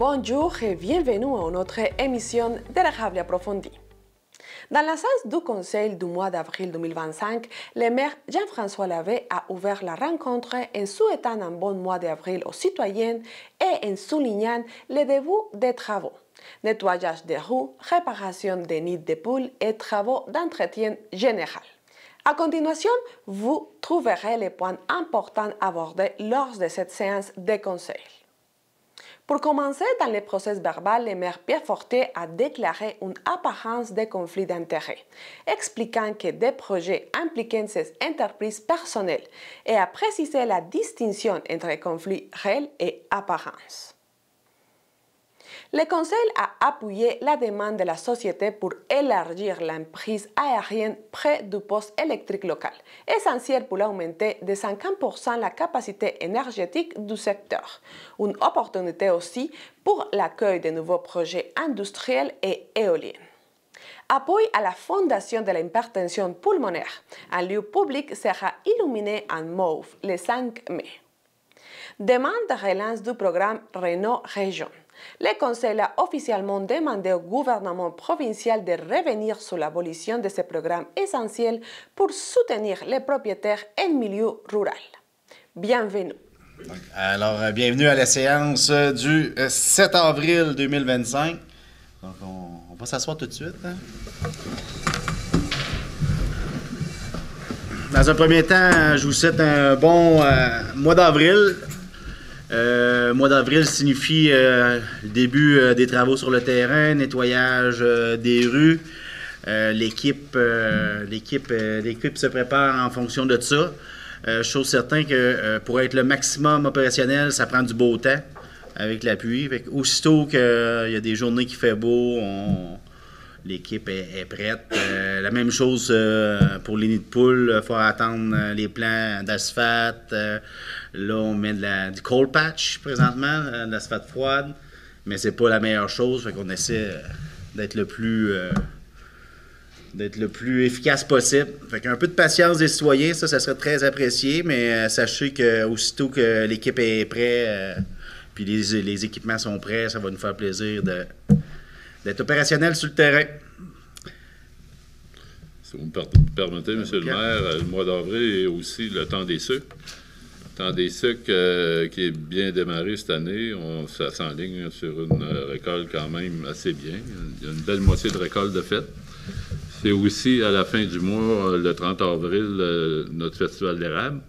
bonjour et bienvenue à notre émission d'Érable approfondie. Dans la salle du Conseil du mois d'avril 2025, le maire Jean-François Labbé a ouvert la rencontre en souhaitant un bon mois d'avril aux citoyens et en soulignant le début des travaux. Nettoyage des rues, réparation des nids de poules et travaux d'entretien général. À continuation, vous trouverez les points importants abordés lors de cette séance de conseil. Pour commencer, dans le procès verbal, le maire Pierre Fortier a déclaré une apparence de conflit d'intérêts, expliquant que des projets impliquent ses entreprises personnelles et a précisé la distinction entre conflit réel et apparence. Le Conseil a appuyé la demande de la société pour élargir l'emprise aérienne près du poste électrique local, essentiel pour augmenter de 50% la capacité énergétique du secteur. Une opportunité aussi pour l'accueil de nouveaux projets industriels et éoliens. Appui à la fondation de l'hypertension pulmonaire, un lieu public sera illuminé en mauve le 5 mai. Demande de relance du programme Renault Région. Le Conseil a officiellement demandé au gouvernement provincial de revenir sur l'abolition de ce programme essentiel pour soutenir les propriétaires en milieu rural. Bienvenue. Alors, bienvenue à la séance du 7 avril 2025. Donc, on va s'asseoir tout de suite. Hein? Dans un premier temps, je vous souhaite un bon mois d'avril. Mois d'avril signifie le début des travaux sur le terrain, nettoyage des rues. L'équipe se prépare en fonction de ça. Chose certaine que pour être le maximum opérationnel, ça prend du beau temps avec la pluie. Aussitôt qu'il y a des journées qui fait beau, l'équipe est prête. La même chose pour les nids de poules. Il faut attendre les plants d'asphalte. Là, on met du cold patch présentement, de l'asphalte froide. Mais c'est pas la meilleure chose. Fait qu'on essaie d'être le plus efficace possible. Fait qu'un peu de patience des citoyens, ça serait très apprécié. Mais sachez qu'aussitôt que l'équipe est prête, puis les équipements sont prêts, ça va nous faire plaisir d'être opérationnel sur le terrain. Si vous me permettez, M. le maire, le mois d'avril est aussi le temps des sucres. Le temps des sucres qui est bien démarré cette année. Ça s'enligne sur une récolte quand même assez bien. Il y a une belle moitié de récolte de fait. C'est aussi à la fin du mois, le 30 avril, notre festival d'érable.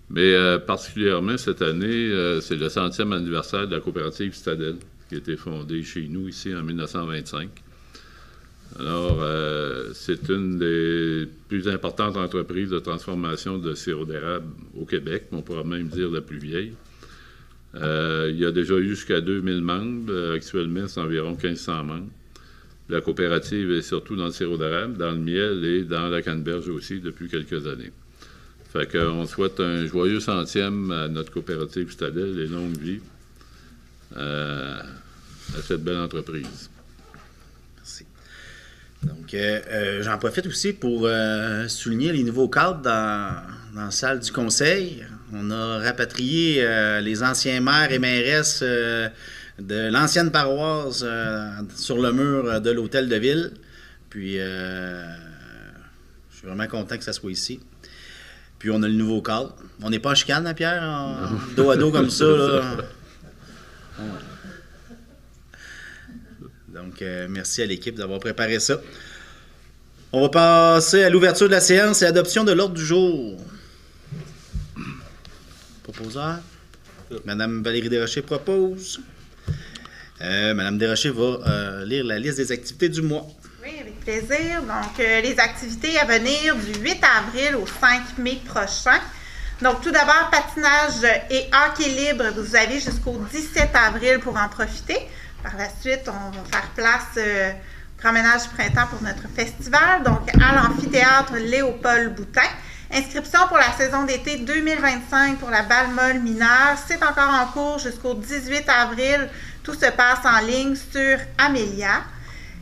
Mais particulièrement cette année, c'est le 100e anniversaire de la coopérative Citadelle, qui a été fondée chez nous ici en 1925. Alors, c'est une des plus importantes entreprises de transformation de sirop d'érable au Québec, on pourra même dire la plus vieille. Il y a déjà eu jusqu'à 2000 membres. Actuellement, c'est environ 1500 membres. La coopérative est surtout dans le sirop d'érable, dans le miel et dans la canneberge aussi depuis quelques années. Fait qu'on souhaite un joyeux 100e à notre coopérative Citadelle et longue vie à cette belle entreprise. Merci. Donc, j'en profite aussi pour souligner les nouveaux cadres dans la salle du conseil. On a rapatrié les anciens maires et mairesses de l'ancienne paroisse sur le mur de l'hôtel de ville. Puis, je suis vraiment content que ça soit ici. Puis, on a le nouveau cadre. On n'est pas en chicane, hein, Pierre? Dos à dos comme ça, là. Donc, merci à l'équipe d'avoir préparé ça. On va passer à l'ouverture de la séance et à l'adoption de l'ordre du jour. Proposeur. Madame Valérie Desrochers propose. Madame Desrochers va lire la liste des activités du mois. Oui, avec plaisir. Donc, les activités à venir du 8 avril au 5 mai prochain. Donc, tout d'abord, patinage et hockey libre. Vous avez jusqu'au 17 avril pour en profiter. Par la suite, on va faire place promenage printemps pour notre festival. Donc, à l'amphithéâtre Léopold Boutin. Inscription pour la saison d'été 2025 pour la balle molle mineure. C'est encore en cours jusqu'au 18 avril. Tout se passe en ligne sur Amelia.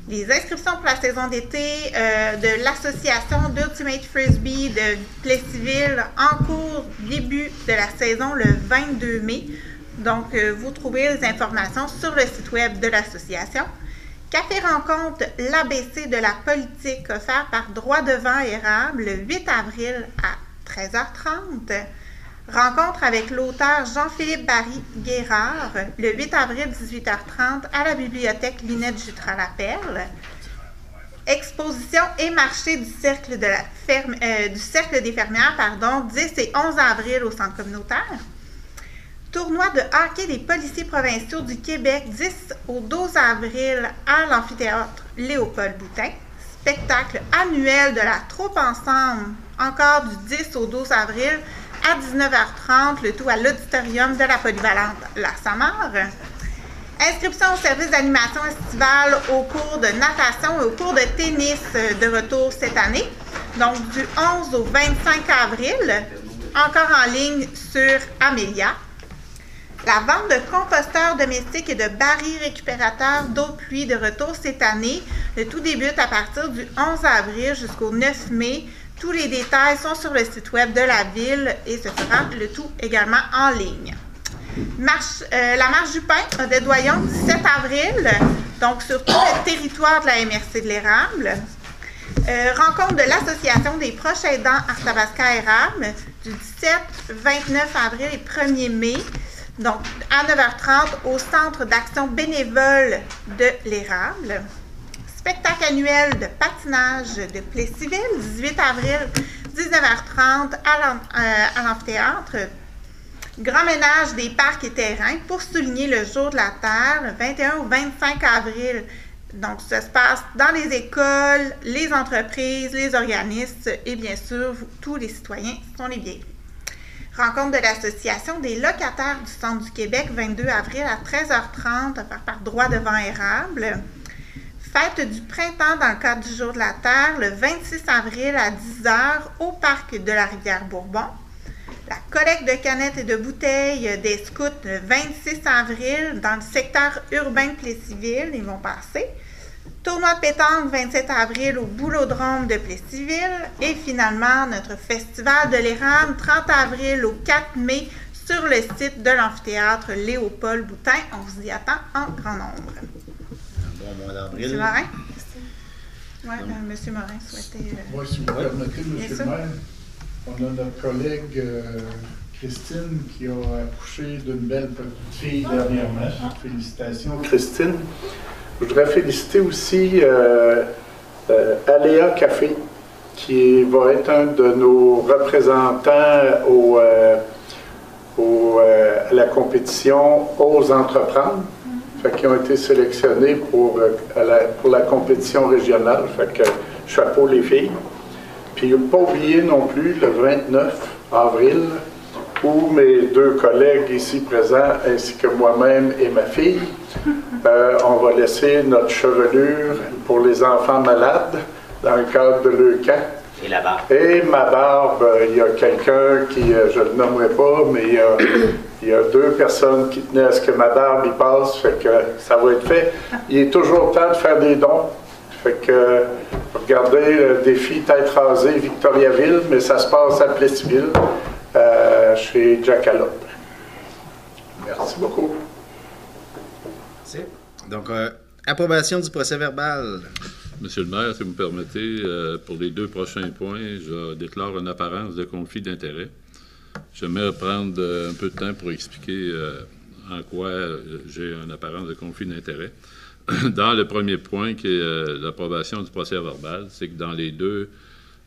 Les inscriptions pour la saison d'été de l'association d'Ultimate Frisbee de Plessisville en cours début de la saison le 22 mai. Donc, vous trouvez les informations sur le site web de l'association. Café rencontre l'ABC de la politique offert par Droit devant Érable le 8 avril à 13h30. Rencontre avec l'auteur Jean-Philippe Barry-Guérard le 8 avril 18h30 à la bibliothèque Linette Jutras-Lapelle. Exposition et marché du cercle, du cercle des fermières, 10 et 11 avril au centre communautaire. Tournoi de hockey des policiers provinciaux du Québec 10 au 12 avril à l'amphithéâtre Léopold-Boutin. Spectacle annuel de la Troupe Ensemble, encore du 10 au 12 avril à 19h30, le tout à l'auditorium de la polyvalente La Samar. Inscription au service d'animation estivale au cours de natation et au cours de tennis de retour cette année. Donc, du 11 au 25 avril, encore en ligne sur Amélia. La vente de composteurs domestiques et de barils récupérateurs d'eau de pluie de retour cette année. Le tout débute à partir du 11 avril jusqu'au 9 mai. Tous les détails sont sur le site web de la ville et ce sera le tout également en ligne. La marche du pain a des doyons du 7 avril, donc sur tout le territoire de la MRC de l'Érable. Rencontre de l'Association des proches aidants Arthabasca-Érable du 17-29 avril et 1er mai, donc à 9h30 au Centre d'action bénévole de l'Érable. Spectacle annuel de patinage de Plessisville, 18 avril, 19h30 à l'amphithéâtre. Grand ménage des parcs et terrains pour souligner le jour de la Terre, le 21 au 25 avril. Donc, ça se passe dans les écoles, les entreprises, les organismes et bien sûr, tous les citoyens sont les bienvenus. Rencontre de l'Association des locataires du Centre du Québec, 22 avril à 13h30, offert par Droit devant Érable. Fête du printemps dans le cadre du Jour de la Terre, le 26 avril à 10h au parc de la Rivière-Bourbon. La collecte de canettes et de bouteilles des scouts le 26 avril dans le secteur urbain de Plessisville, ils vont passer. Tournoi de pétanque 27 avril au Boulodrome de Plessisville. Et finalement, notre festival de l'Érable 30 avril au 4 mai sur le site de l'amphithéâtre Léopold-Boutin. On vous y attend en grand nombre. Bon mois d'avril. M. Morin? Oui, M. Morin souhaitait... Moi, si vous permettez, M. le maire, on a notre collègue Christine qui a accouché d'une belle petite fille dernièrement. Félicitations, Christine. Je voudrais féliciter aussi Aléa Café, qui va être un de nos représentants à la compétition Ose entreprendre. Fait qu'ils ont été sélectionnés pour la compétition régionale. Fait que chapeau les filles. Puis ne pas oublier non plus le 29 avril, où mes deux collègues ici présents, ainsi que moi-même et ma fille, on va laisser notre chevelure pour les enfants malades dans le cadre de l'EUCAN. Et la barbe. Et ma barbe, il y a quelqu'un qui, je ne le nommerai pas, mais il y a deux personnes qui tenaient à ce que ma barbe y passe, fait que ça va être fait. Il est toujours temps de faire des dons. Fait que, regardez le défi Tête rasée Victoriaville, mais ça se passe à Plessisville, chez Jackalope. Merci beaucoup. Merci. Donc, approbation du procès-verbal. Monsieur le maire, si vous me permettez, pour les deux prochains points, je déclare une apparence de conflit d'intérêt. J'aimerais prendre un peu de temps pour expliquer en quoi j'ai une apparence de conflit d'intérêt. Dans le premier point, qui est l'approbation du procès-verbal, c'est que dans les deux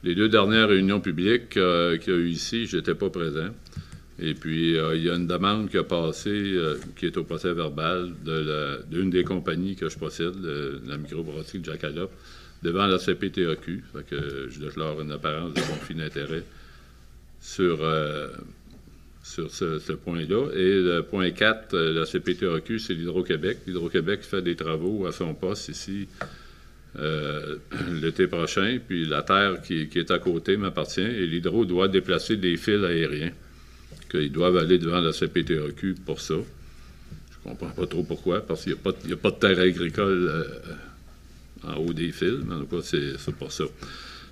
dernières réunions publiques qu'il y a eu ici, je n'étais pas présent. Et puis, il y a une demande qui a passé, qui est au procès-verbal, d'une des compagnies que je possède, la microbrasserie de Jackalope, devant la CPTAQ. Fait que je déclare une apparence de conflit d'intérêt sur ce point-là. Et le point 4, la CPTAQ, c'est l'Hydro-Québec. L'Hydro-Québec fait des travaux à son poste ici l'été prochain, puis la terre qui est à côté m'appartient, et l'Hydro doit déplacer des fils aériens, qu'ils doivent aller devant la CPTAQ pour ça. Je ne comprends pas trop pourquoi, parce qu'il n'y a pas de terre agricole en haut des fils, mais en tout cas, c'est pour ça.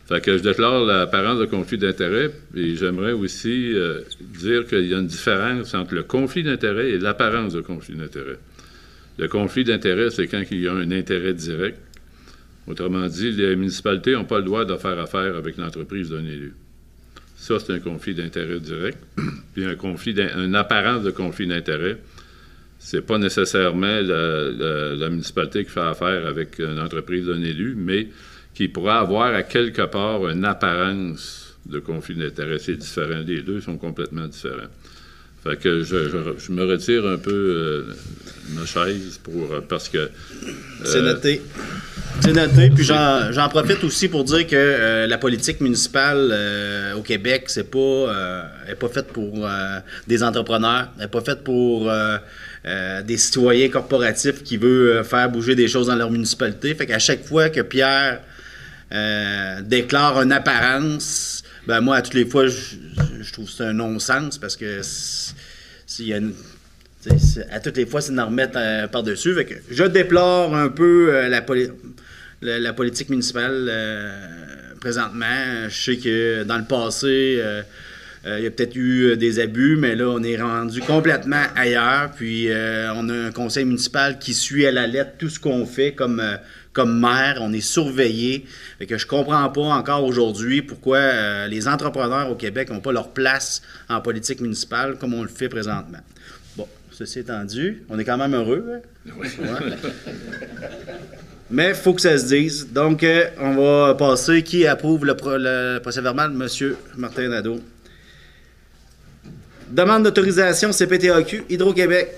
Fait que je déclare l'apparence de conflit d'intérêt, et j'aimerais aussi dire qu'il y a une différence entre le conflit d'intérêt et l'apparence de conflit d'intérêt. Le conflit d'intérêt, c'est quand il y a un intérêt direct. Autrement dit, les municipalités n'ont pas le droit de faire affaire avec l'entreprise d'un élu. Ça, c'est un conflit d'intérêt direct. Puis une apparence de conflit d'intérêt, c'est pas nécessairement la municipalité qui fait affaire avec une entreprise d'un élu, mais qui pourra avoir à quelque part une apparence de conflit d'intérêt. C'est différent. Les deux sont complètement différents. Fait que je me retire un peu ma chaise parce que... C'est noté. C'est noté. Puis j'en profite aussi pour dire que la politique municipale au Québec, c'est pas, elle n'est pas faite pour des entrepreneurs. Elle n'est pas faite pour des citoyens corporatifs qui veulent faire bouger des choses dans leur municipalité. Fait qu'à chaque fois que Pierre déclare une apparence, ben moi, à toutes les fois, je trouve que c'est un non-sens parce que s'il y a à toutes les fois, c'est d'en remettre par-dessus. Fait que je déplore un peu la politique municipale présentement. Je sais que dans le passé, il y a peut-être eu des abus, mais là, on est rendu complètement ailleurs. Puis, on a un conseil municipal qui suit à la lettre tout ce qu'on fait comme maire. On est surveillé. Fait que je comprends pas encore aujourd'hui pourquoi les entrepreneurs au Québec n'ont pas leur place en politique municipale comme on le fait présentement. Bon, ceci étant dit, on est quand même heureux. Hein? Oui. Ouais. Mais il faut que ça se dise. Donc, on va passer. Qui approuve le procès-verbal? Monsieur Martin Nadeau. Demande d'autorisation CPTAQ, Hydro-Québec.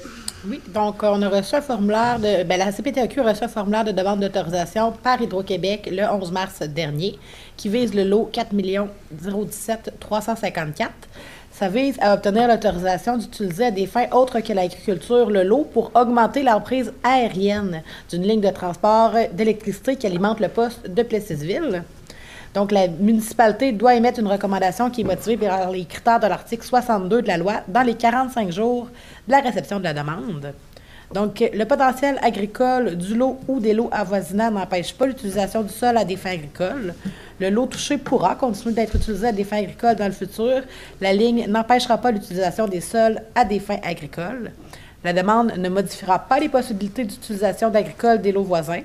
Oui, donc on a reçu un formulaire de... la CPTAQ a reçu un formulaire de demande d'autorisation par Hydro-Québec le 11 mars dernier qui vise le lot 4 017 354. Ça vise à obtenir l'autorisation d'utiliser à des fins autres que l'agriculture le lot pour augmenter l'emprise aérienne d'une ligne de transport d'électricité qui alimente le poste de Plessisville. Donc, la municipalité doit émettre une recommandation qui est motivée par les critères de l'article 62 de la loi dans les 45 jours de la réception de la demande. Donc, le potentiel agricole du lot ou des lots avoisinants n'empêche pas l'utilisation du sol à des fins agricoles. Le lot touché pourra continuer d'être utilisé à des fins agricoles dans le futur. La ligne n'empêchera pas l'utilisation des sols à des fins agricoles. La demande ne modifiera pas les possibilités d'utilisation d'agricoles des lots voisins.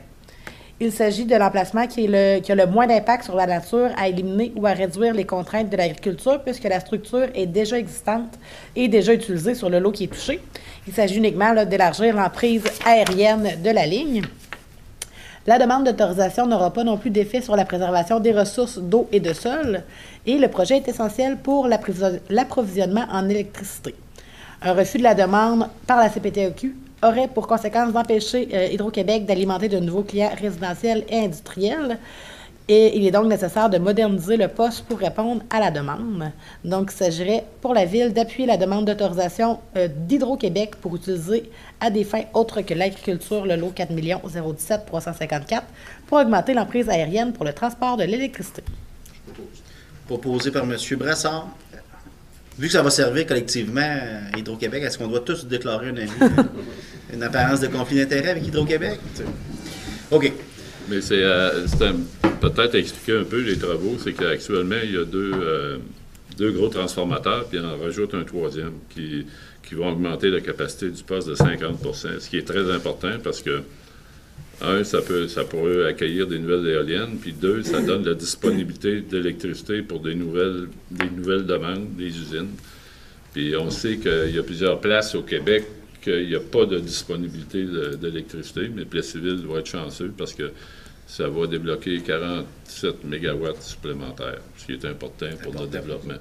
Il s'agit de l'emplacement qui a le moins d'impact sur la nature à éliminer ou à réduire les contraintes de l'agriculture puisque la structure est déjà existante et déjà utilisée sur le lot qui est touché. Il s'agit uniquement d'élargir l'emprise aérienne de la ligne. La demande d'autorisation n'aura pas non plus d'effet sur la préservation des ressources d'eau et de sol et le projet est essentiel pour l'approvisionnement en électricité. Un refus de la demande par la CPTAQ aurait pour conséquence d'empêcher Hydro-Québec d'alimenter de nouveaux clients résidentiels et industriels. Et il est donc nécessaire de moderniser le poste pour répondre à la demande. Donc, il s'agirait pour la Ville d'appuyer la demande d'autorisation d'Hydro-Québec pour utiliser à des fins autres que l'agriculture le lot 4 017 354 pour augmenter l'emprise aérienne pour le transport de l'électricité. Proposé par M. Brassard. Vu que ça va servir collectivement Hydro-Québec, est-ce qu'on doit tous déclarer une apparence de conflit d'intérêt avec Hydro-Québec? OK. Mais c'est peut-être expliquer un peu les travaux, c'est qu'actuellement, il y a deux gros transformateurs, puis on en rajoute un troisième qui va augmenter la capacité du poste de 50 %, ce qui est très important parce que, un, ça pourrait accueillir des nouvelles éoliennes, puis deux, ça donne la disponibilité d'électricité pour des nouvelles demandes des usines. Puis on sait qu'il y a plusieurs places au Québec qu'il n'y a pas de disponibilité d'électricité, mais Plessisville doit être chanceux parce que ça va débloquer 47 mégawatts supplémentaires, ce qui est important pour notre développement.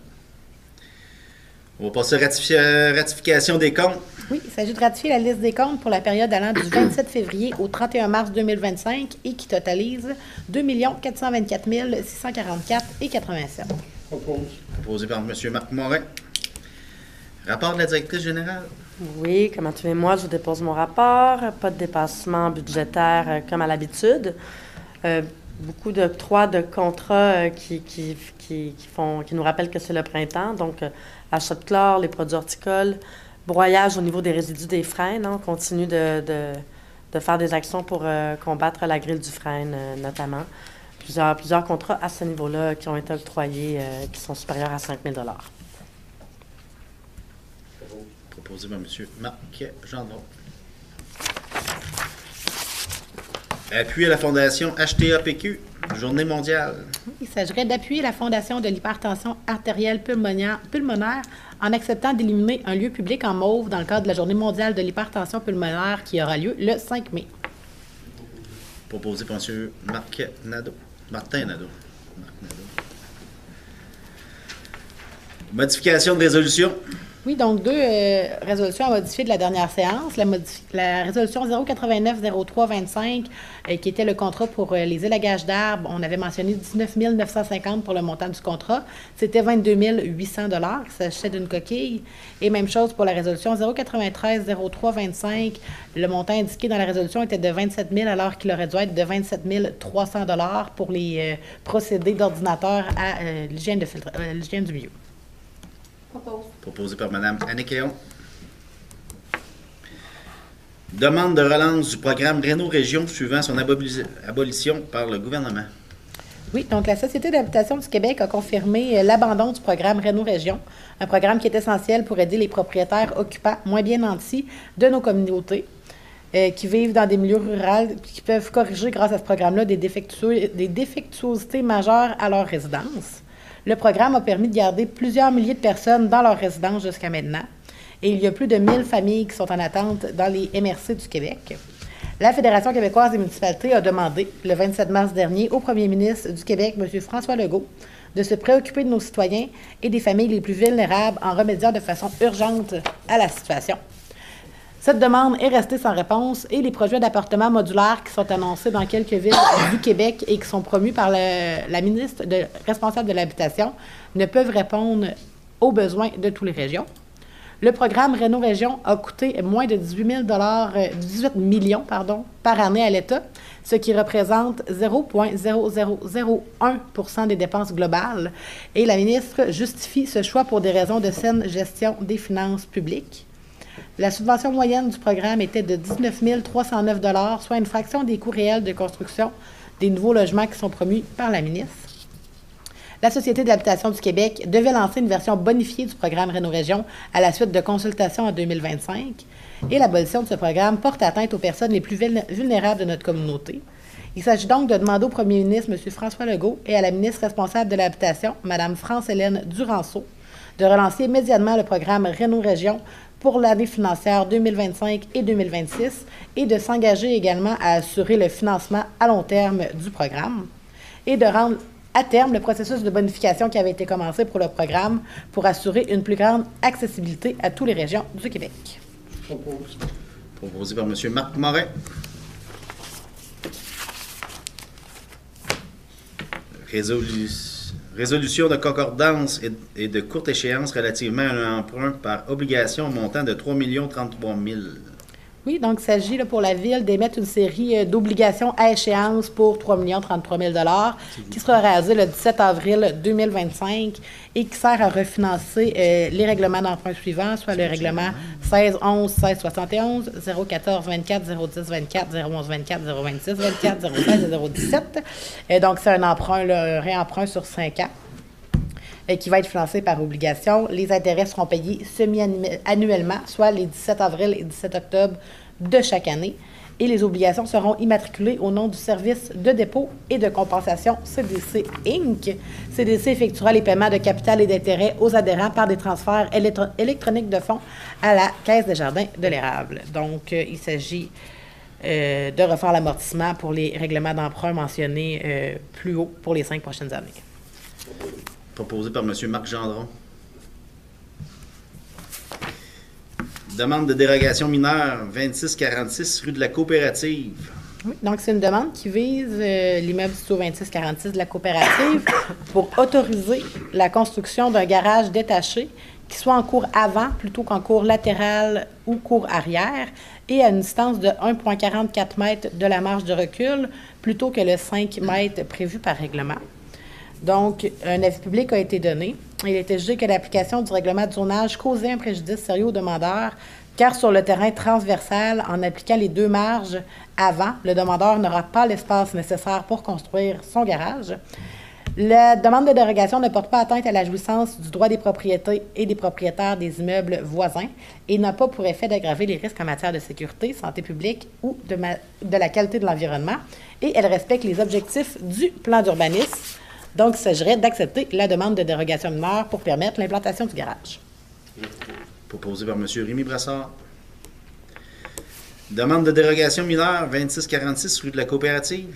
On va passer à ratification des comptes. Oui, il s'agit de ratifier la liste des comptes pour la période allant du 27 février au 31 mars 2025 et qui totalise 2 424 644 et 87. Proposé par M. Marc Morin. Rapport de la directrice générale. Oui, comme à tous les mois, je vous dépose mon rapport. Pas de dépassement budgétaire comme à l'habitude. Beaucoup d'octrois de contrats qui nous rappellent que c'est le printemps. Donc, achat de chlore, les produits horticoles, broyage au niveau des résidus des frênes. On continue de faire des actions pour combattre la grille du frêne, notamment. plusieurs contrats à ce niveau-là qui ont été octroyés, qui sont supérieurs à 5 000 $. Proposé par M. Marc Gendron. Appui à la Fondation HTAPQ, Journée mondiale. Il s'agirait d'appuyer la Fondation de l'hypertension artérielle pulmonaire en acceptant d'éliminer un lieu public en mauve dans le cadre de la Journée mondiale de l'hypertension pulmonaire qui aura lieu le 5 mai. Proposé par M. Martin Nadeau. Marc Nadeau. Modification de résolution. Oui, donc 2 résolutions à modifier de la dernière séance. La résolution 089-03-25, qui était le contrat pour les élagages d'arbres, on avait mentionné 19 950 pour le montant du contrat. C'était 22 800 $ qui s'achetait d'une coquille. Et même chose pour la résolution 093-03-25. Le montant indiqué dans la résolution était de 27 000 alors qu'il aurait dû être de 27 300 $ pour les procédés d'ordinateur à l'hygiène du milieu. Proposé par Mme Annick Léon. Demande de relance du programme Réno-Région suivant son abolition par le gouvernement. Oui, donc la Société d'habitation du Québec a confirmé l'abandon du programme Réno-Région, un programme qui est essentiel pour aider les propriétaires occupants moins bien nantis de nos communautés qui vivent dans des milieux ruraux, qui peuvent corriger grâce à ce programme-là des défectuosités majeures à leur résidence. Le programme a permis de garder plusieurs milliers de personnes dans leur résidence jusqu'à maintenant. Et il y a plus de 1000 familles qui sont en attente dans les MRC du Québec. La Fédération québécoise des municipalités a demandé, le 27 mars dernier, au premier ministre du Québec, M. François Legault, de se préoccuper de nos citoyens et des familles les plus vulnérables en remédiant de façon urgente à la situation. Cette demande est restée sans réponse et les projets d'appartements modulaires qui sont annoncés dans quelques villes du Québec et qui sont promus par la ministre responsable de l'habitation ne peuvent répondre aux besoins de toutes les régions. Le programme Réno-Région a coûté moins de 18 millions par année à l'État, ce qui représente 0,0001 % des dépenses globales. Et la ministre justifie ce choix pour des raisons de saine gestion des finances publiques. La subvention moyenne du programme était de 19 309 $, soit une fraction des coûts réels de construction des nouveaux logements qui sont promus par la ministre. La Société de l'habitation du Québec devait lancer une version bonifiée du programme Réno-Région à la suite de consultations en 2025. Et l'abolition de ce programme porte atteinte aux personnes les plus vulnérables de notre communauté. Il s'agit donc de demander au premier ministre, M. François Legault, et à la ministre responsable de l'habitation, Mme France-Hélène Duranceau, de relancer immédiatement le programme Réno-Région pour l'année financière 2025 et 2026 et de s'engager également à assurer le financement à long terme du programme et de rendre à terme le processus de bonification qui avait été commencé pour le programme pour assurer une plus grande accessibilité à toutes les régions du Québec. Proposé par M. Marc Morin. Résolution de concordance et de courte échéance relativement à un emprunt par obligation au montant de 3 033 000. Oui, donc il s'agit là, pour la Ville d'émettre une série d'obligations à échéance pour 3 33 000 $ qui sera réalisée le 17 avril 2025 et qui sert à refinancer les règlements d'emprunt suivants, soit le règlement 1611 1671, 014 24 010 24, 011 24, 026 24, 016 et 017. Donc c'est un emprunt, là, un réemprunt sur 5 ans. Qui va être financé par obligation. Les intérêts seront payés semi-annuellement, soit les 17 avril et 17 octobre de chaque année. Et les obligations seront immatriculées au nom du service de dépôt et de compensation CDC Inc. CDC effectuera les paiements de capital et d'intérêts aux adhérents par des transferts électroniques de fonds à la Caisse des Jardins de l'Érable. Donc, il s'agit de refaire l'amortissement pour les règlements d'emprunt mentionnés plus haut pour les 5 prochaines années. Proposé par M. Marc Gendron. Demande de dérogation mineure 2646 rue de la Coopérative. Oui, donc c'est une demande qui vise l'immeuble situé au 2646 de la Coopérative pour autoriser la construction d'un garage détaché qui soit en cours avant plutôt qu'en cours latéral ou cours arrière et à une distance de 1,44 mètres de la marge de recul plutôt que le 5 mètres prévu par règlement. Donc, un avis public a été donné. Il a été jugé que l'application du règlement de zonage causait un préjudice sérieux aux demandeurs car sur le terrain transversal, en appliquant les 2 marges avant, le demandeur n'aura pas l'espace nécessaire pour construire son garage. La demande de dérogation ne porte pas atteinte à la jouissance du droit des propriétés et des propriétaires des immeubles voisins et n'a pas pour effet d'aggraver les risques en matière de sécurité, santé publique ou de la qualité de l'environnement, et elle respecte les objectifs du plan d'urbanisme. Donc, il s'agirait d'accepter la demande de dérogation mineure pour permettre l'implantation du garage. Proposé par M. Rémy Brassard. Demande de dérogation mineure 2646 rue de la Coopérative.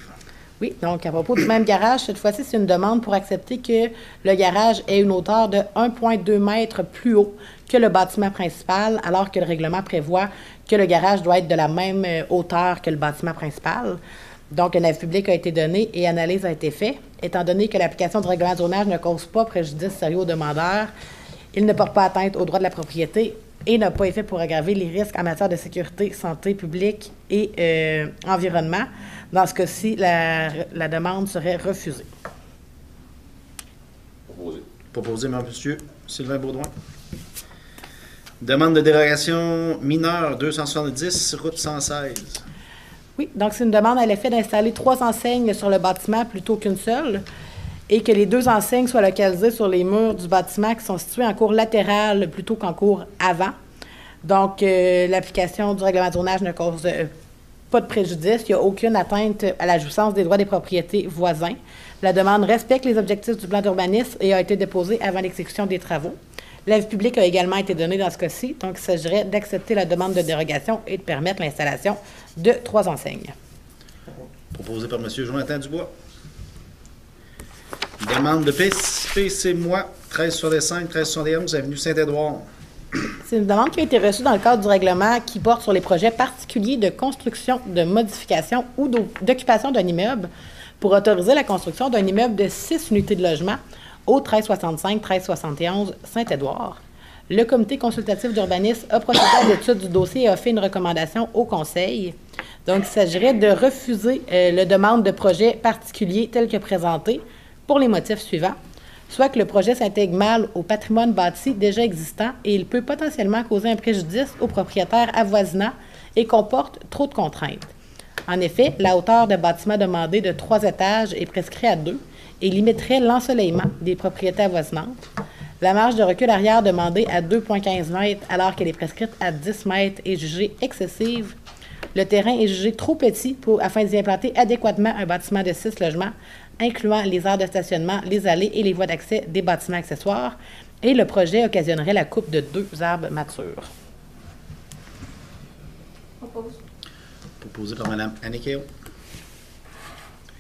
Oui, donc à propos du même garage, cette fois-ci, c'est une demande pour accepter que le garage ait une hauteur de 1,2 mètres plus haut que le bâtiment principal, alors que le règlement prévoit que le garage doit être de la même hauteur que le bâtiment principal. Donc, un avis public a été donné et analyse a été faite. Étant donné que l'application du règlement de zonage ne cause pas préjudice sérieux au demandeur, il ne porte pas atteinte au droit de la propriété et n'a pas effet pour aggraver les risques en matière de sécurité, santé publique et environnement. Dans ce cas-ci, la demande serait refusée. Proposé. Proposé par M. Sylvain Baudouin. Demande de dérogation mineure 270, route 116. Oui, donc c'est une demande à l'effet d'installer 3 enseignes sur le bâtiment plutôt qu'une seule et que les 2 enseignes soient localisées sur les murs du bâtiment qui sont situés en cour latérale plutôt qu'en cour avant. Donc, l'application du règlement de zonage ne cause pas de préjudice. Il n'y a aucune atteinte à la jouissance des droits des propriétés voisins. La demande respecte les objectifs du plan d'urbanisme et a été déposée avant l'exécution des travaux. L'avis public a également été donné dans ce cas-ci, donc il s'agirait d'accepter la demande de dérogation et de permettre l'installation de 3 enseignes. Proposé par M. Jonathan Dubois. Demande de PC Moi, 1365, 1371, avenue Saint-Édouard. C'est une demande qui a été reçue dans le cadre du règlement qui porte sur les projets particuliers de construction, de modification ou d'occupation d'un immeuble pour autoriser la construction d'un immeuble de 6 unités de logement au 1365-1371 Saint-Édouard. Le comité consultatif d'urbanisme a procédé à l'étude du dossier et a fait une recommandation au conseil. Donc, il s'agirait de refuser la demande de projet particulier tel que présenté pour les motifs suivants. Soit que le projet s'intègre mal au patrimoine bâti déjà existant et il peut potentiellement causer un préjudice aux propriétaires avoisinants et comporte trop de contraintes. En effet, la hauteur de bâtiment demandé de 3 étages est prescrite à 2 et limiterait l'ensoleillement des propriétés avoisinantes. La marge de recul arrière demandée à 2,15 mètres alors qu'elle est prescrite à 10 mètres est jugée excessive. Le terrain est jugé trop petit afin d'y implanter adéquatement un bâtiment de 6 logements, incluant les aires de stationnement, les allées et les voies d'accès des bâtiments accessoires, et le projet occasionnerait la coupe de 2 arbres matures. Proposé par Mme Annick Yeo.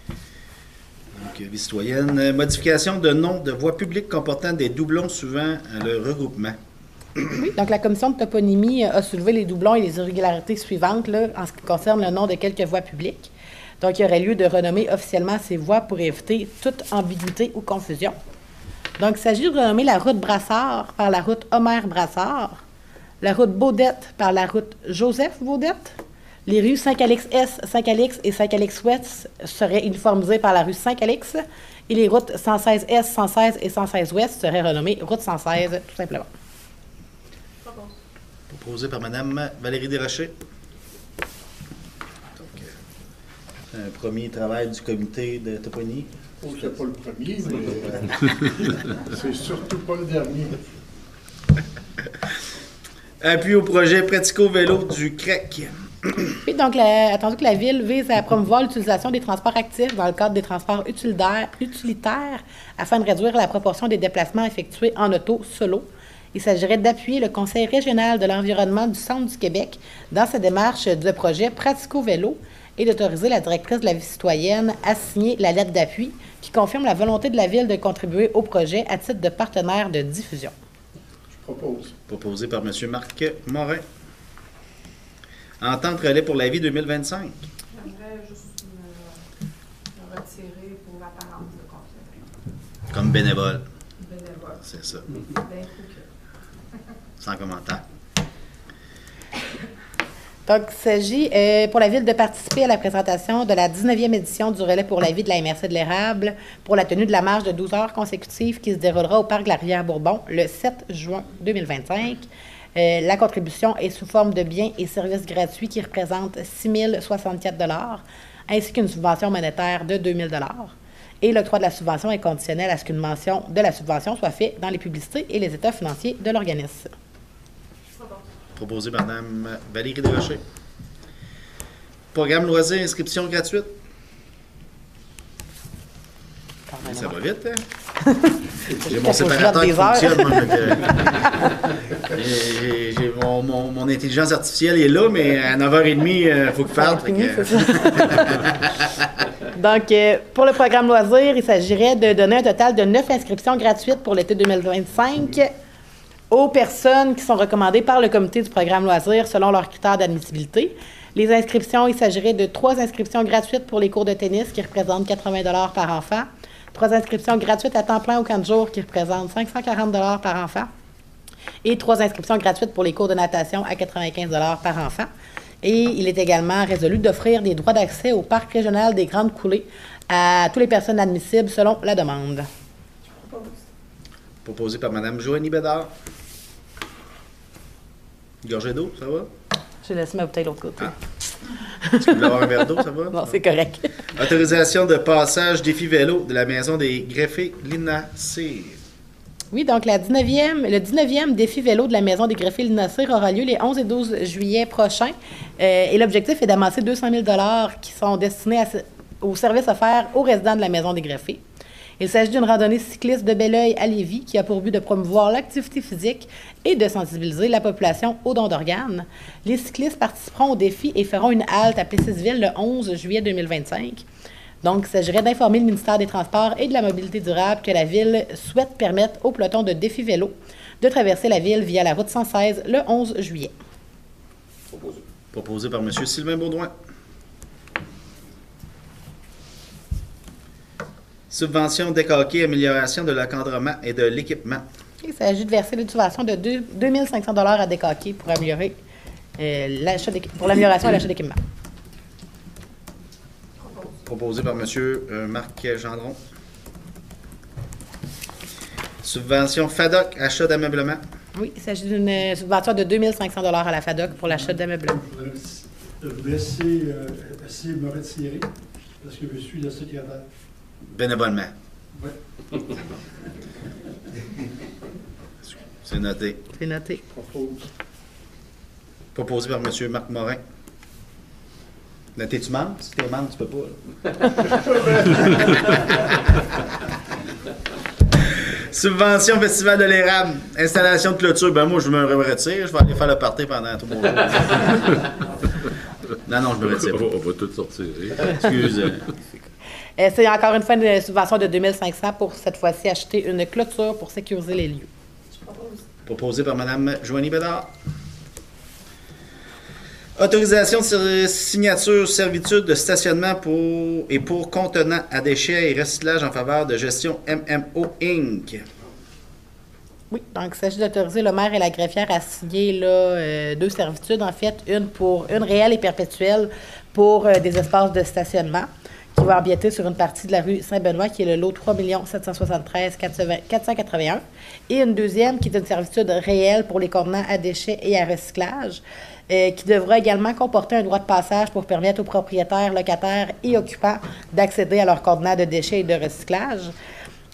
Donc, vie citoyenne. Modification de nom de voies publiques comportant des doublons suivant le regroupement. Oui, donc la commission de toponymie a soulevé les doublons et les irrégularités suivantes là, en ce qui concerne le nom de quelques voies publiques. Donc, il y aurait lieu de renommer officiellement ces voies pour éviter toute ambiguïté ou confusion. Donc, il s'agit de renommer la route Brassard par la route Homer-Brassard, la route Baudette par la route Joseph-Baudette. Les rues Saint-Calix-Est, Saint-Calix et Saint-Calix-Ouest seraient uniformisées par la rue Saint-Calix et les routes 116-Est, 116 et 116-Ouest seraient renommées route 116, tout simplement. Proposé par Mme Valérie Desrochers. Un premier travail du comité de toponymie. Oh, c'est pas le premier, mais c'est surtout pas le dernier. Appui au projet pratico-vélo du CREC. Oui, donc, attendu que la Ville vise à promouvoir l'utilisation des transports actifs dans le cadre des transports utilitaires afin de réduire la proportion des déplacements effectués en auto solo. Il s'agirait d'appuyer le Conseil régional de l'environnement du Centre du Québec dans sa démarche de projet pratico-vélo et d'autoriser la directrice de la vie citoyenne à signer la lettre d'appui qui confirme la volonté de la Ville de contribuer au projet à titre de partenaire de diffusion. Je propose. Proposé par M. Marc Morin. Entente relais pour la vie 2025. J'aimerais juste me retirer pour apparence de confiance. Comme bénévole. Bénévole. C'est ça. Ben, faut que. Sans commentaire. Donc, il s'agit pour la Ville de participer à la présentation de la 19e édition du relais pour la vie de la MRC de l'Érable pour la tenue de la marche de 12 heures consécutives qui se déroulera au Parc de la Rivière-Bourbon le 7 juin 2025. La contribution est sous forme de biens et services gratuits qui représentent 6 064 $, ainsi qu'une subvention monétaire de 2 000 $. Et l'octroi de la subvention est conditionnel à ce qu'une mention de la subvention soit faite dans les publicités et les états financiers de l'organisme. Proposé par Mme Valérie Desrochers. Programme loisirs, inscription gratuite. Ça va vite, hein? J'ai mon séparateur qui fonctionne. Moi, j'ai mon intelligence artificielle est là, mais à 9h30, il faut qu'il parte. Donc, pour le programme loisirs, il s'agirait de donner un total de 9 inscriptions gratuites pour l'été 2025 aux personnes qui sont recommandées par le comité du programme loisirs selon leurs critères d'admissibilité. Les inscriptions, il s'agirait de 3 inscriptions gratuites pour les cours de tennis qui représentent 80 $ par enfant, 3 inscriptions gratuites à temps plein au camp de jour qui représentent 540 $ par enfant et 3 inscriptions gratuites pour les cours de natation à 95 $ par enfant. Et il est également résolu d'offrir des droits d'accès au parc régional des Grandes Coulées à toutes les personnes admissibles selon la demande. Proposé par Mme Joanie Bédard. Gorgée d'eau, ça va? J'ai laissé ma bouteille de l'autre côté. Est-ce que vous voulez avoir un verre d'eau, ça va? Non, c'est correct. Autorisation de passage défi vélo de la maison des greffés Lina Cyr. Oui, donc le 19e défi vélo de la Maison des greffés Lina Cyr aura lieu les 11 et 12 juillet prochains. Et l'objectif est d'amasser 200 000 $ qui sont destinés aux services offerts aux résidents de la Maison des greffés. Il s'agit d'une randonnée cycliste de Belleuil à Lévis qui a pour but de promouvoir l'activité physique et de sensibiliser la population aux dons d'organes. Les cyclistes participeront au défi et feront une halte à Plessisville le 11 juillet 2025. Donc, il s'agirait d'informer le ministère des Transports et de la Mobilité durable que la Ville souhaite permettre au peloton de défi vélo de traverser la Ville via la route 116 le 11 juillet. Proposé par M. Sylvain Baudouin. Subvention décaquée, amélioration de l'encadrement et de l'équipement. Il s'agit de verser une subvention de 2 500 $ à décaquer pour améliorer l'amélioration et l'achat d'équipement. Proposé par M. Marc Gendron. Subvention FADOC, achat d'ameublement. Oui, il s'agit d'une subvention de 2 500 $ à la FADOC pour l'achat d'ameublement. Je voudrais essayer de me retirer parce que je suis le secrétaire. Bénévolement. Oui. C'est noté. C'est noté. Proposé par M. Marc Morin. T'es-tu membre? Si t'es membre, tu peux pas. Subvention Festival de l'érable. Installation de clôture. Ben moi, je me retire. Je vais aller faire le party pendant tout mon jour. Non, je me retire. On va tout sortir. Excuse. C'est encore une fois une subvention de 2 500 pour cette fois-ci acheter une clôture pour sécuriser les lieux. Proposé par Mme Joanie Bédard. Autorisation de signature servitude de stationnement pour contenants à déchets et recyclage en faveur de gestion MMO Inc. Oui, donc il s'agit d'autoriser le maire et la greffière à signer là, 2 servitudes, en fait, une réelle et perpétuelle pour des espaces de stationnement qui va empiéter sur une partie de la rue Saint-Benoît, qui est le lot 3 773 481, et une deuxième qui est une servitude réelle pour les contenants à déchets et à recyclage, qui devra également comporter un droit de passage pour permettre aux propriétaires, locataires et occupants d'accéder à leurs contenants de déchets et de recyclage.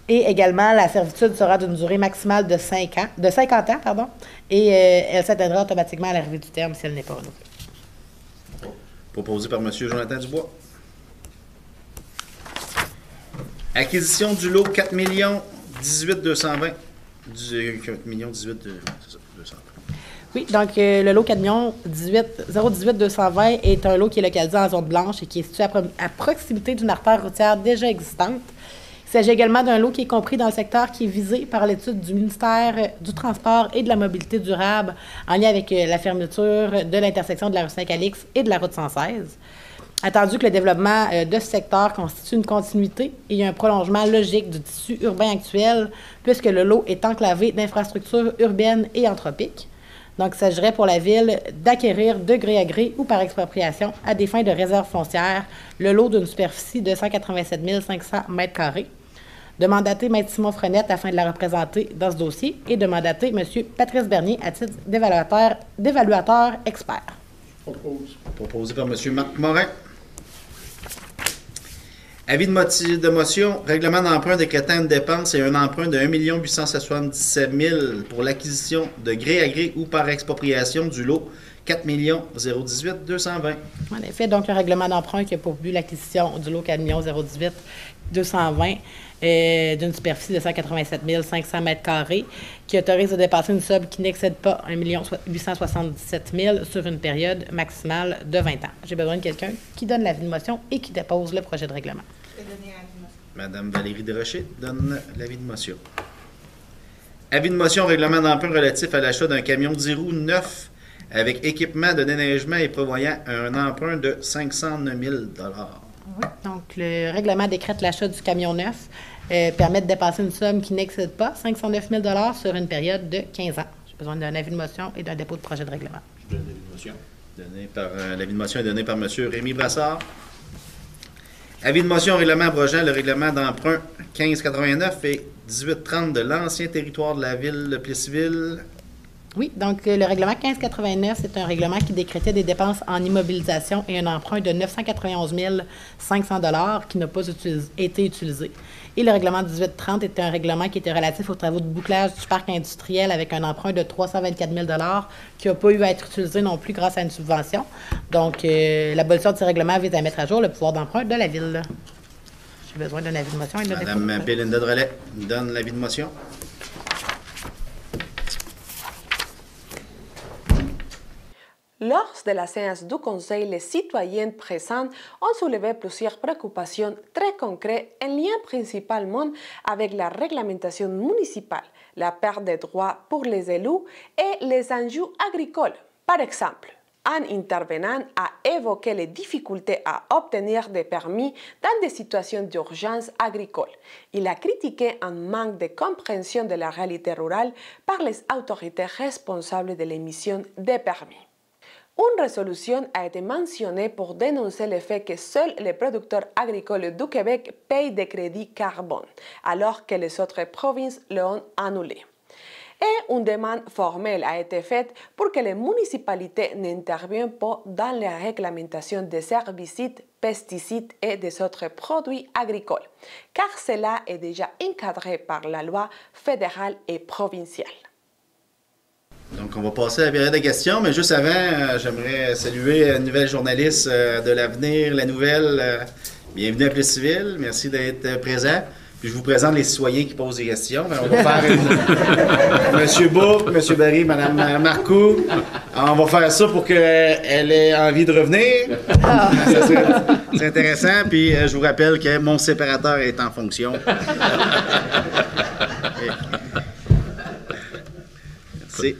Et également, la servitude sera d'une durée maximale de 50 ans, et elle s'atteindra automatiquement à l'arrivée du terme si elle n'est pas renouvelée. Proposé par M. Jonathan Dubois. Acquisition du lot 4 18 220. 4 18 220. Oui, donc le lot 4 018 220 est un lot qui est localisé en zone blanche et qui est situé à proximité d'une artère routière déjà existante. Il s'agit également d'un lot qui est compris dans le secteur qui est visé par l'étude du ministère du Transport et de la Mobilité durable en lien avec la fermeture de l'intersection de la rue Saint-Calix et de la route 116. Attendu que le développement de ce secteur constitue une continuité et un prolongement logique du tissu urbain actuel, puisque le lot est enclavé d'infrastructures urbaines et anthropiques. Donc, il s'agirait pour la Ville d'acquérir de gré à gré ou par expropriation à des fins de réserve foncière le lot d'une superficie de 187 500 m². de mandater Maître Simon Frenette afin de la représenter dans ce dossier et de mandater M. Patrice Bernier à titre d'évaluateur expert. Proposé par M. Marc Morin. Avis de motion, règlement d'emprunt décrétant une dépense et un emprunt de 1 877 000 pour l'acquisition de gré à gré ou par expropriation du lot 4 018 220. En effet, donc le règlement d'emprunt qui a pour but l'acquisition du lot 4 018 220 d'une superficie de 187 500 m², qui autorise de dépasser une somme qui n'excède pas 1 877 000 sur une période maximale de 20 ans. J'ai besoin de quelqu'un qui donne l'avis de motion et qui dépose le projet de règlement. Madame Valérie Desrochers donne l'avis de motion. Avis de motion, règlement d'emprunt relatif à l'achat d'un camion 10 roues neuf avec équipement de déneigement et prévoyant un emprunt de 509 000 Oui. Donc, le règlement décrète l'achat du camion neuf, permet de dépasser une somme qui n'excède pas 509 000 sur une période de 15 ans. J'ai besoin d'un avis de motion et d'un dépôt de projet de règlement. Je donne l'avis de motion. L'avis de motion est donné par M. Rémy Brassard. Avis de motion, règlement abrogeant le règlement d'emprunt 1589 et 1830 de l'ancien territoire de la ville de Plessisville. Oui, donc le règlement 1589, c'est un règlement qui décrétait des dépenses en immobilisation et un emprunt de 991 500 $ qui n'a pas été utilisé. Et le règlement 1830 était un règlement qui était relatif aux travaux de bouclage du parc industriel avec un emprunt de 324 000 $ qui n'a pas eu à être utilisé non plus grâce à une subvention. Donc, l'abolition de ces règlements vise à mettre à jour le pouvoir d'emprunt de la ville. J'ai besoin d'un avis de motion. Et Madame Bélinda Drolet donne l'avis de motion. Lors de la séance du Conseil, les citoyens présents ont soulevé plusieurs préoccupations très concrètes en lien principalement avec la réglementation municipale, la perte de droits pour les élus et les enjeux agricoles. Par exemple, un intervenant a évoqué les difficultés à obtenir des permis dans des situations d'urgence agricole. Il a critiqué un manque de compréhension de la réalité rurale par les autorités responsables de l'émission des permis. Une résolution a été mentionnée pour dénoncer le fait que seuls les producteurs agricoles du Québec payent des crédits carbone, alors que les autres provinces l'ont annulé. Et une demande formelle a été faite pour que les municipalités n'interviennent pas dans la réglementation des herbicides, pesticides et des autres produits agricoles, car cela est déjà encadré par la loi fédérale et provinciale. Donc, on va passer à la période de questions, mais juste avant, j'aimerais saluer une nouvelle journaliste de l'Avenir, La Nouvelle. Bienvenue à Plessisville, merci d'être présent. Puis je vous présente les citoyens qui posent des questions. On va faire Monsieur Bourque, Monsieur Barry, Madame Marcoux. On va faire ça pour qu'elle ait envie de revenir. C'est intéressant. Puis je vous rappelle que mon séparateur est en fonction. Merci.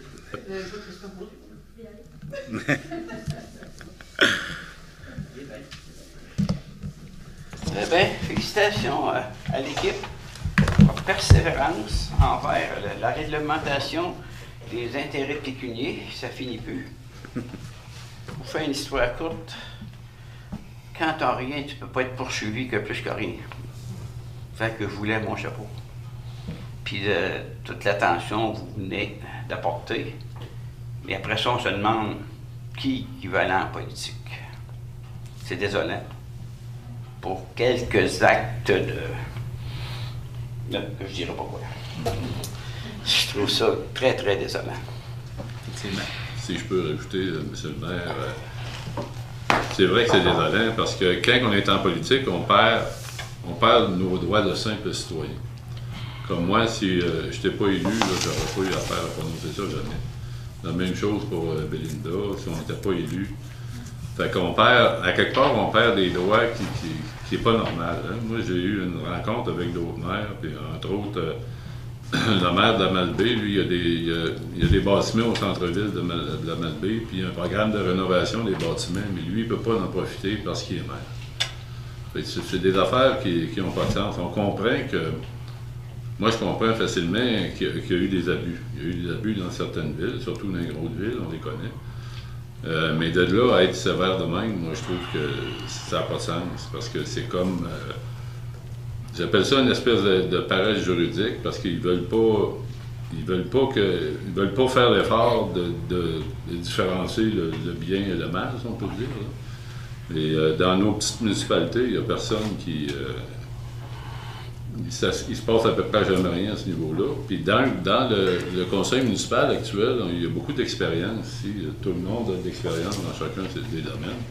Bien, félicitations à l'équipe pour persévérance envers la réglementation des intérêts pécuniaires. Ça finit plus. Pour faire une histoire courte, quand t'as rien, tu peux pas être poursuivi que plus que rien. Fait que je voulais mon chapeau. Puis toute l'attention que vous venez d'apporter. Mais après ça, on se demande qui va aller en politique. C'est désolant. Pour quelques actes je dirais pas quoi. Je trouve ça très, très désolant. Si je peux rajouter, M. le maire, c'est vrai que c'est désolant parce que quand on est en politique, on perd nos droits de simple citoyen. Comme moi, si je n'étais pas élu, je n'aurais pas eu affaire à prononcer ça jamais. La même chose pour Bélinda, si on n'était pas élu. Fait qu'on perd, à quelque part, on perd des droits qui n'est pas normal. Hein? Moi, j'ai eu une rencontre avec d'autres maires, puis entre autres, le maire de la Malbaie, lui, il y a des bâtiments au centre-ville de la Malbaie, puis il y a un programme de rénovation des bâtiments, mais lui, il ne peut pas en profiter parce qu'il est maire. C'est des affaires qui n'ont pas de sens. On comprend que... Moi, je comprends facilement qu'il y a eu des abus. Il y a eu des abus dans certaines villes, surtout dans les grosses villes, on les connaît. Mais de là à être sévère de même, moi, je trouve que ça n'a pas de sens. Parce que c'est comme... J'appelle ça une espèce de paresse juridique parce qu'ils veulent pas faire l'effort de différencier le bien et le mal, si on peut dire. Là. Et dans nos petites municipalités, il n'y a personne qui... il se passe à peu près jamais rien à ce niveau-là. Puis dans le conseil municipal actuel, il y a beaucoup d'expérience ici. Tout le monde a de l'expérience dans chacun des domaines.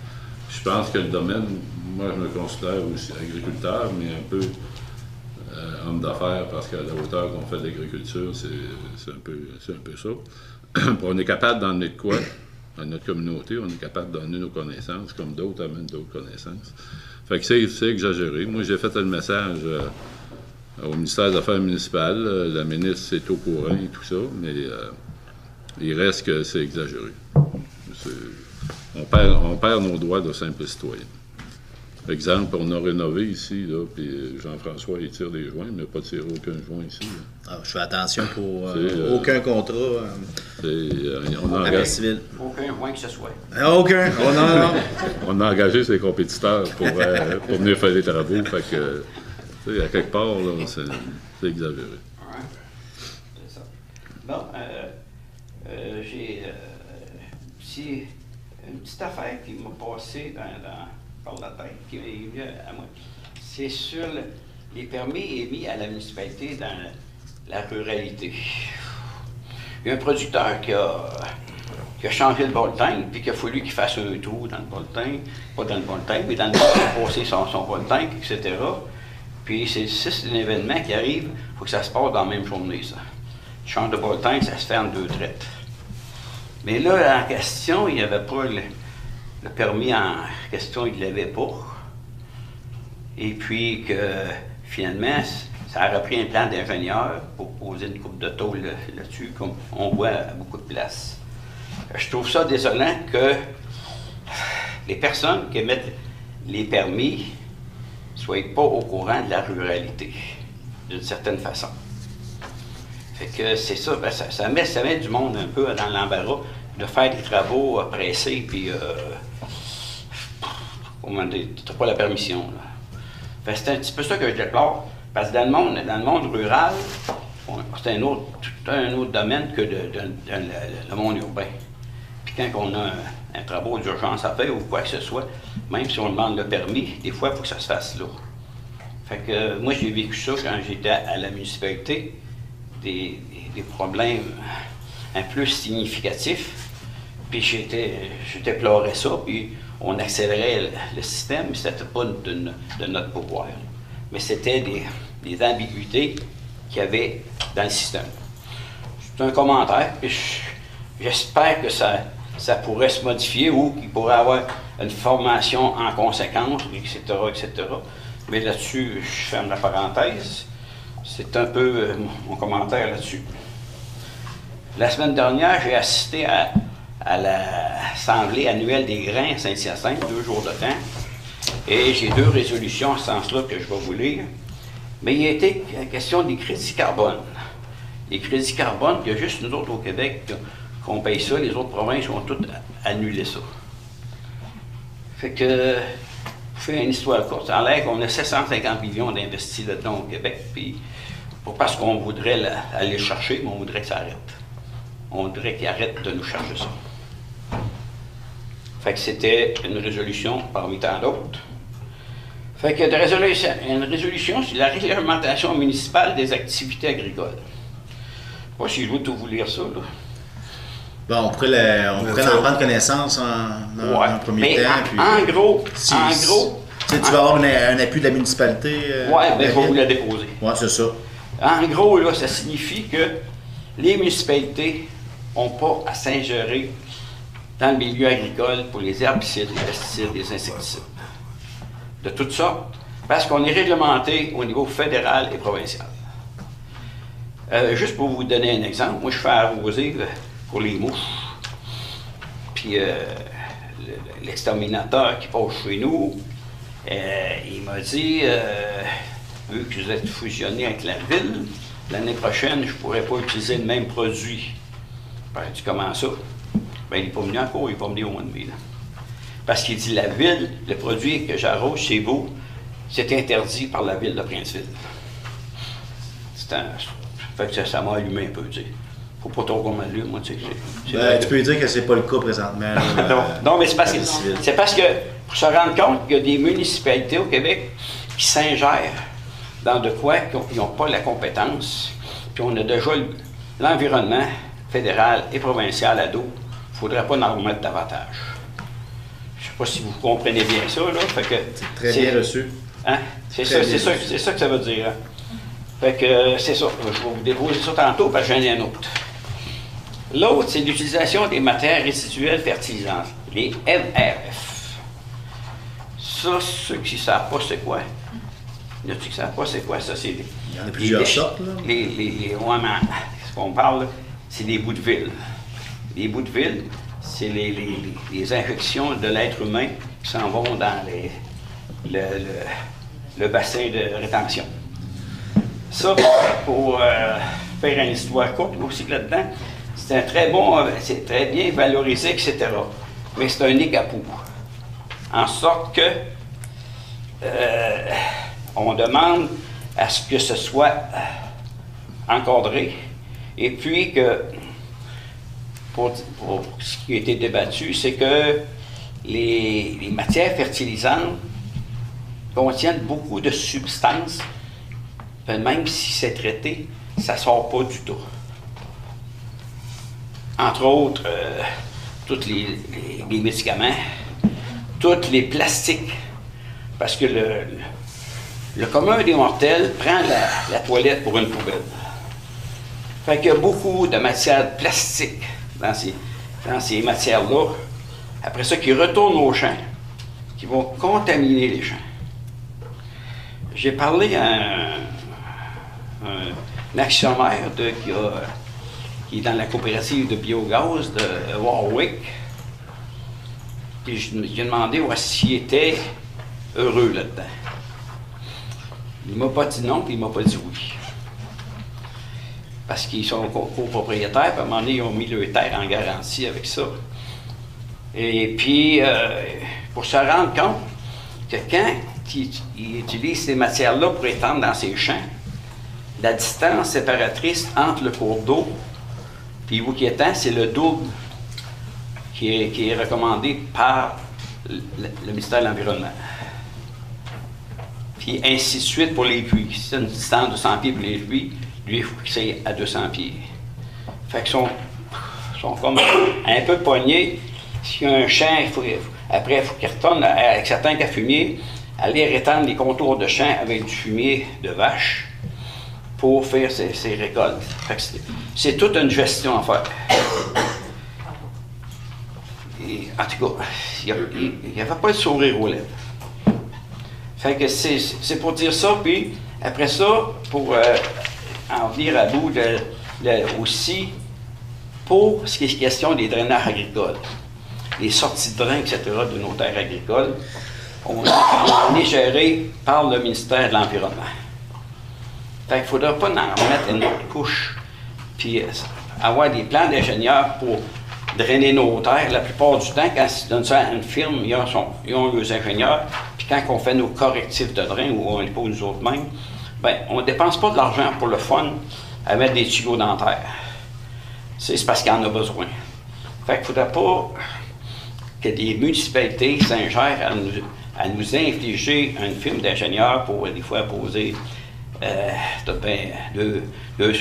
Je pense que le domaine, moi je me considère aussi agriculteur, mais un peu homme d'affaires, parce qu'à la hauteur qu'on fait de l'agriculture, c'est un peu ça. Puis on est capable d'en donner de quoi à notre communauté, on est capable de donner nos connaissances, comme d'autres amènent d'autres connaissances. Fait que c'est exagéré. Moi, j'ai fait le message au ministère des Affaires municipales. La ministre est au courant et tout ça, mais il reste que c'est exagéré. On perd nos droits de simples citoyens. Par exemple, on a rénové ici, là, puis Jean-François, il tire des joints, mais il n'a pas tiré aucun joint ici. Ah, je fais attention pour aucun contrat en civil. Aucun joint que ce soit. Aucun! Oh, non. On a engagé ses compétiteurs pour venir faire des travaux, fait que, tu sais, à quelque part, là, c'est exagéré. Ouais. C'est ça. Bon, j'ai une petite affaire qui m'a passé par la tête, qui est venue à moi. C'est sur les permis émis à la municipalité dans la ruralité. Il y a un producteur qui a changé le bol-tank, puis qu'il a fallu qu'il fasse un trou dans le bol-tank, pas dans le bol-tank, mais dans le bol pour passer son bol-tank, etc. Puis c'est un événement qui arrive, il faut que ça se passe dans la même journée, ça. Tu changes de bol-tank, ça se fait en 2 traites. Mais là, en question, il n'y avait pas le permis en question, il ne l'avait pas. Et puis que finalement, ça a repris un plan d'ingénieur pour poser une coupe de tôle là-dessus, comme on voit à beaucoup de places. Je trouve ça désolant que les personnes qui émettent les permis ne soient pas au courant de la ruralité, d'une certaine façon. Fait que c'est ça, ben ça met du monde un peu dans l'embarras de faire des travaux pressés, puis comment dire, t'as pas la permission, là. Fait que c'est un petit peu ça que je déplore, parce que dans le monde rural, c'est un autre domaine que le monde urbain. Puis quand on a un travaux d'urgence à faire ou quoi que ce soit, même si on demande le permis, des fois, il faut que ça se fasse là. Fait que moi, j'ai vécu ça quand j'étais à la municipalité, des problèmes un peu significatifs, puis je déplorais ça, puis on accélérait le système, mais c'était pas de notre pouvoir. Mais c'était des ambiguïtés qu'il y avait dans le système. C'est un commentaire, puis j'espère que ça pourrait se modifier ou qu'il pourrait avoir une formation en conséquence, etc., etc. Mais là-dessus, je ferme la parenthèse. C'est un peu mon commentaire là-dessus. La semaine dernière, j'ai assisté à l'Assemblée annuelle des grains à Saint-Hyacinthe, 2 jours de temps. Et j'ai 2 résolutions en ce sens-là que je vais vous lire. Mais il a été question des crédits carbone. Les crédits carbone, il y a juste nous autres au Québec qu'on paye ça, les autres provinces ont toutes annulé ça. Fait que, pour faire une histoire courte, en l'air qu'on a 750 millions d'investis là-dedans au Québec, puis pas parce qu'on voudrait aller le chercher, mais on voudrait que ça arrête. On voudrait qu'ils arrêtent de nous charger ça. Fait que c'était une résolution parmi tant d'autres. Fait que une résolution sur la réglementation municipale des activités agricoles. Pas si je veux tout vous lire ça, là. Bon, on pourrait en prendre connaissance en premier temps. Puis, en gros, tu vas avoir un appui de la municipalité. Oui, bien, il faut vous la déposer. Oui, c'est ça. En gros, là, ça signifie que les municipalités n'ont pas à s'ingérer dans le milieu agricole pour les herbicides, les pesticides, les insecticides. De toutes sortes, parce qu'on est réglementé au niveau fédéral et provincial. Juste pour vous donner un exemple, moi je fais arroser pour les mouches. Puis l'exterminateur qui passe chez nous, il m'a dit, vu que vous êtes fusionné avec la ville, l'année prochaine, je ne pourrais pas utiliser le même produit. Ben, tu dis, comment ça? Ben, il n'est pas venu encore, il n'est pas venu au mois de mai. Là. Parce qu'il dit, la ville, le produit que j'arrose chez vous, c'est interdit par la ville de Princeville. Fait que ça m'a allumé un peu, tu sais. Faut pas trop qu'on m'allume, moi, tu sais. Tu peux dire que c'est pas le cas présentement. Là, non, mais c'est parce que, pour se rendre compte qu'il y a des municipalités au Québec qui s'ingèrent dans de quoi qu'ils n'ont pas la compétence, puis on a déjà l'environnement fédéral et provincial à dos. Il ne faudrait pas en remettre davantage. Je ne sais pas si vous comprenez bien ça, là. Fait que c'est très bien reçu. Hein? C'est ça que ça veut dire. Hein? Fait que c'est ça. Je vais vous déposer ça tantôt parce que j'en ai un autre. L'autre, c'est l'utilisation des matières résiduelles fertilisantes, les MRF. Ça, ceux qui ne savent pas c'est quoi. Il y a ceux qui ne savent pas c'est quoi, ça, c'est... Il y en a plusieurs sortes, là. Ce qu'on parle, c'est des bouts de ville. Les bouts de ville, c'est les infections de l'être humain qui s'en vont dans le bassin de rétention. Ça, pour faire une histoire courte aussi là-dedans, c'est un très bon, c'est très bien valorisé, etc. Mais c'est un égapou. En sorte que on demande à ce que ce soit encadré. Et puis que, pour ce qui a été débattu, c'est que les matières fertilisantes contiennent beaucoup de substances, même si c'est traité, ça ne sort pas du tout. Entre autres, tous les médicaments, tous les plastiques, parce que le commun des mortels prend la toilette pour une poubelle. Fait qu'il y a beaucoup de matières plastiques dans ces matières-là, après ça, qui retournent aux champs, qui vont contaminer les champs. J'ai parlé à un actionnaire qui est dans la coopérative de biogaz de Warwick, puis j'ai demandé s'il était heureux là-dedans. Il ne m'a pas dit non, puis il ne m'a pas dit oui. Parce qu'ils sont copropriétaires, puis à un moment donné, ils ont mis leur terre en garantie avec ça. Et puis, pour se rendre compte que quand ils utilisent ces matières-là pour étendre dans ces champs, la distance séparatrice entre le cours d'eau et vous qui étend, c'est le double qui est recommandé par le ministère de l'Environnement. Puis ainsi de suite pour les puits. Si c'est une distance de 100 pieds pour les puits, lui, il faut qu'il soit à 200 pieds. Fait qu'ils sont comme un peu pognés. S'il y a un champ, après, il faut qu'ils retournent avec certains cas fumier, aller rétendre les contours de champ avec du fumier de vache pour faire ses récoltes. Fait que c'est toute une gestion à faire. Et, en tout cas, il n'y avait pas de sourire aux lèvres. Fait que c'est pour dire ça, puis après ça, pour en venir à bout aussi, pour ce qui est question des drainages agricoles, les sorties de drains, etc., de nos terres agricoles, on est géré par le ministère de l'Environnement. Fait qu'il ne faudra pas en mettre une autre couche, puis avoir des plans d'ingénieurs pour drainer nos terres. La plupart du temps, quand ils donnent ça à une firme, ils ont leurs ingénieurs, puis quand on fait nos correctifs de drain, ou on les pose nous autres mêmes, bien, on ne dépense pas de l'argent pour le fun à mettre des tuyaux dans la terre. C'est parce qu'il y en a besoin. Fait qu'il ne faudrait pas que des municipalités s'ingèrent à nous infliger une firme d'ingénieurs pour des fois poser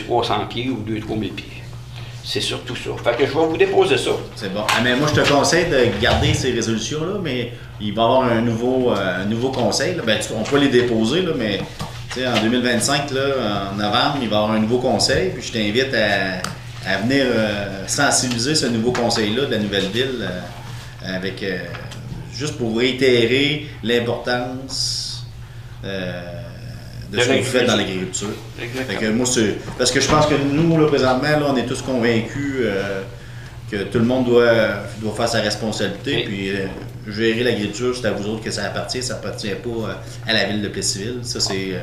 300 pieds ou 2-3 000 pieds. C'est surtout ça. Fait que je vais vous déposer ça. C'est bon. Ah, mais moi, je te conseille de garder ces résolutions-là, mais il va y avoir un nouveau conseil. Là. Ben, on peut les déposer, là, mais en 2025, là, en novembre, il va y avoir un nouveau conseil. Puis je t'invite à venir sensibiliser ce nouveau conseil-là de la nouvelle ville avec juste pour réitérer l'importance de ce que vous faites dans l'agriculture. Parce que je pense que nous, là, présentement, là, on est tous convaincus que tout le monde doit faire sa responsabilité. Oui. Puis gérer l'agriculture, c'est à vous autres que ça appartient. Ça n'appartient pas à la ville de Plessisville. Ça, c'est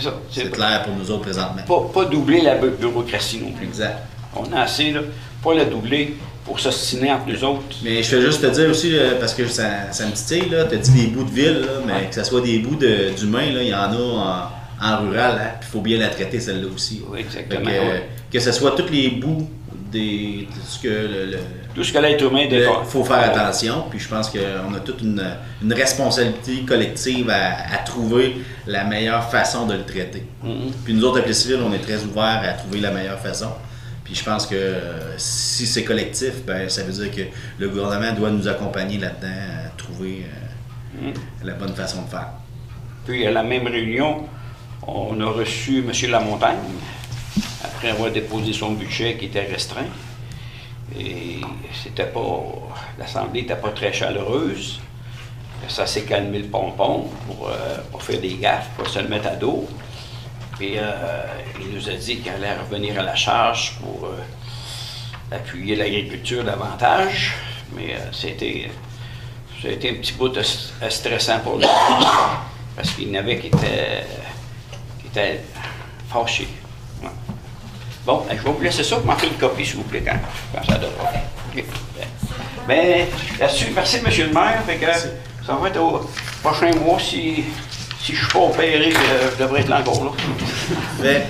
ça. C'est clair pour nous autres présentement. Pas doubler la bureaucratie non plus. Exact. On a assez, là, pas la doubler. pour s'ostiner entre nous autres. Mais je vais juste te dire aussi, là, parce que ça me titille, tu as dit des bouts de ville, là, mais que ce soit des bouts d'humains, il y en a en rural, hein, puis il faut bien la traiter celle-là aussi. Oui, exactement. Que ce soit tous les bouts de ce que tout ce que l'être humain défend. Il faut faire attention, puis je pense qu'on a toute une responsabilité collective à trouver la meilleure façon de le traiter. Puis nous autres, avec les civils, on est très ouverts à trouver la meilleure façon. Puis je pense que si c'est collectif, ben, ça veut dire que le gouvernement doit nous accompagner là-dedans à trouver la bonne façon de faire. Puis à la même réunion, on a reçu M. Lamontagne, après avoir déposé son budget qui était restreint. Et l'Assemblée n'était pas très chaleureuse. Ça s'est calmé le pompon pour faire des gaffes, pour se le mettre à dos. Et il nous a dit qu'il allait revenir à la charge pour appuyer l'agriculture davantage. Mais ça a été un petit bout stressant pour nous, parce qu'il y en avait qui étaient fâchés. Ouais. Bon, je vais vous laisser ça pour m'en faire une copie, s'il vous plaît, quand ça devra. Okay. Ben, là-dessus, merci, M. le maire. Fait que, ça va être au prochain mois, si je ne suis pas opéré, je devrais être là encore là. Ben,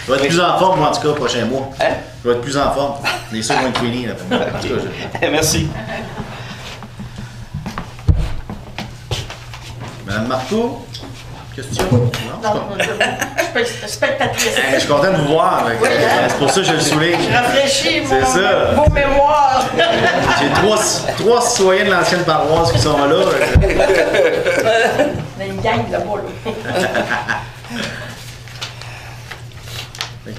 je vais être plus en forme, moi, en tout cas, le prochain mois. Hein? Je vais être plus en forme. Les sauts vont être finis, là. En tout cas, merci. Madame Marcoux, question? Non, je suis spectatrice. Je suis content de vous voir. C'est pour ça que je le souligne. Je rafraîchis mon mémoire. J'ai trois citoyens de l'ancienne paroisse qui sont là. On a une gang là-bas, là.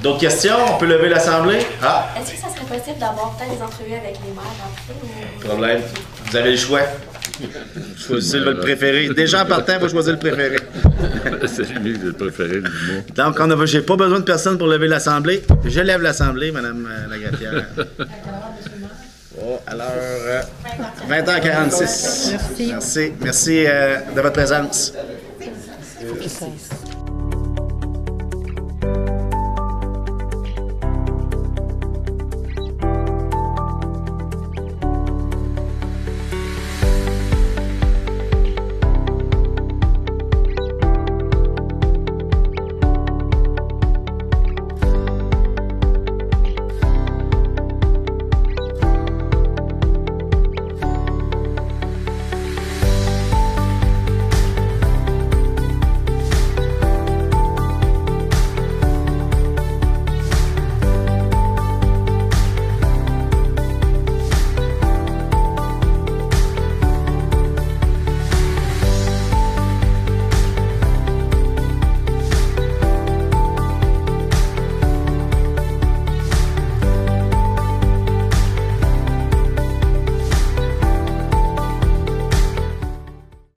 D'autres questions? On peut lever l'Assemblée? Ah! Est-ce que ça serait possible d'avoir peut-être des entrevues avec les maires après? Ou... Problème. Vous avez le choix. Choisissez votre préféré. Déjà en partant, il faut choisir le préféré. C'est lui le préféré du mois. Donc, j'ai pas besoin de personne pour lever l'Assemblée. Je lève l'Assemblée, Mme Lagraffière. Oh, à l'heure 20h46. Merci. Merci de votre présence. Merci.